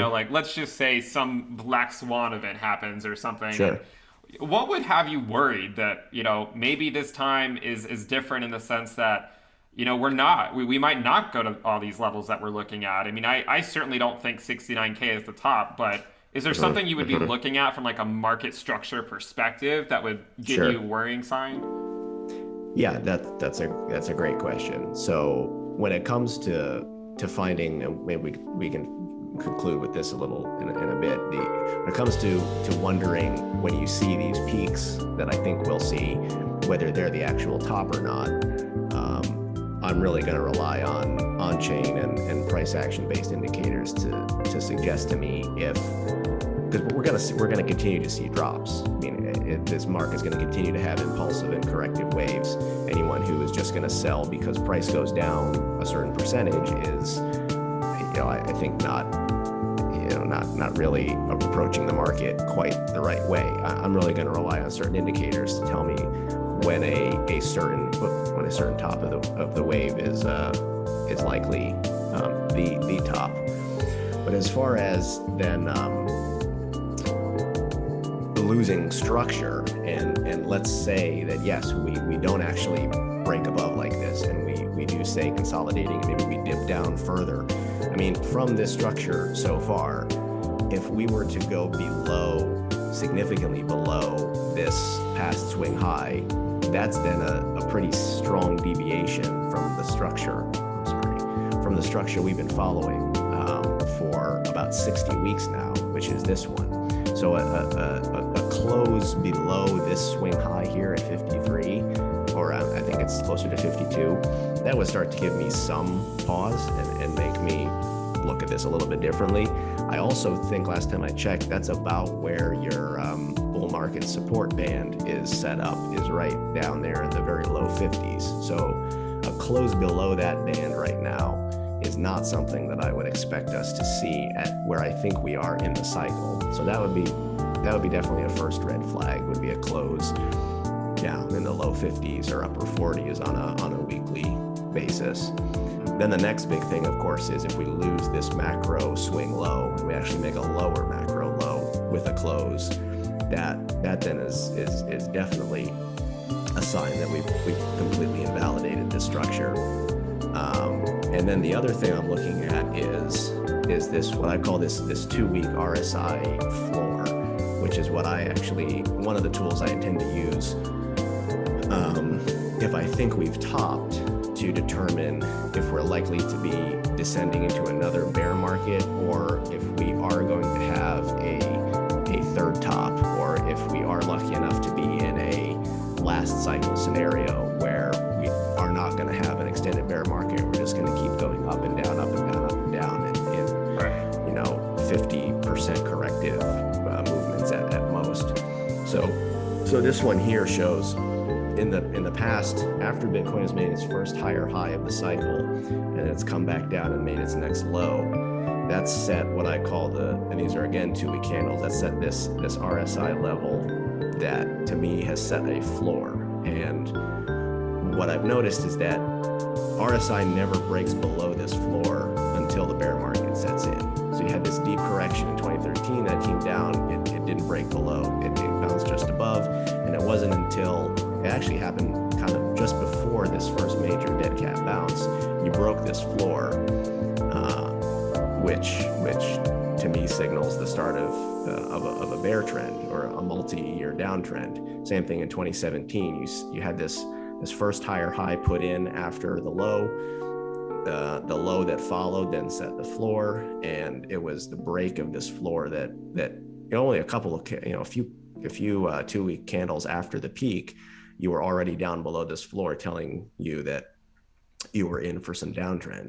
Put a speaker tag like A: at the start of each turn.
A: know, like let's just say some black swan event happens or something, and
B: Sure.
A: what would have you worried that, maybe this time is different in the sense that, we might not go to all these levels that we're looking at. I mean, I certainly don't think 69K is the top, but is there
B: Hmm.
A: something you would be
B: Hmm.
A: looking at from like a market structure perspective that would give you a
B: Sure.
A: worrying sign?
B: Yeah, that's a great question. So when it comes to finding, and maybe we can conclude with this a little in a bit. When it comes to wondering when you see these peaks that I think we'll see, whether they're the actual top or not, I'm really going to rely on chain and price action based indicators to suggest to me if, because we're gonna continue to see drops. I mean, this market is going to continue to have impulsive and corrective waves. Anyone who is just going to sell because price goes down a certain percentage is, I think not really approaching the market quite the right way. I'm really going to rely on certain indicators to tell me when a certain top of the wave is likely the top. But as far as then losing structure, and let's say that yes, we don't actually break above like this, and we do stay consolidating, and maybe we dip down further. I mean, from this structure so far, if we were to go significantly below this past swing high, that's then a pretty strong deviation from the structure. From the structure we've been following for about 60 weeks now, which is this one. So a close below this swing high here at 53, or I think it's closer to 52, that would start to give me some pause and make me look at this a little bit differently. I also think last time I checked, that's about where your bull market support band is set up, is right down there in the very low 50s. So a close below that band right now is not something that I would expect us to see at where I think we are in the cycle. So that would be definitely a first red flag, would be a close down in the low 50s or upper 40s on a weekly basis. Then the next big thing, of course, is if we lose this macro swing low and we actually make a lower macro low with a close, that then is definitely a sign that we've completely invalidated this structure. And then the other thing I'm looking at is this, what I call this 2-week RSI floor, which is one of the tools I intend to use if I think we've topped, to determine if we're likely to be descending into another bear market, or if we are going to have a third top, or if we are lucky enough to be in a last cycle scenario where we are not going to have an extended bear market. We're just going to keep going up and down, up and down, up and down, in 50% corrective movements at most. So this one here shows in the past, after Bitcoin has made its first higher high of the cycle and it's come back down and made its next low, that's set what I call and these are again 2-week candles, that set this RSI level that to me has set a floor. And what I've noticed is that RSI never breaks below this floor until the bear market sets in. So you had this deep correction in 2013 that came down, it didn't break below, it bounced just above, and it wasn't until it actually happened kind of just before this first major dead cat bounce, you broke this floor, which to me signals the start of a bear trend or a multi-year downtrend. Same thing in 2017. You had this first higher high put in after the low. The low that followed then set the floor, and it was the break of this floor that only a couple of a few 2-week candles after the peak, you were already down below this floor, telling you that you were in for some downtrend.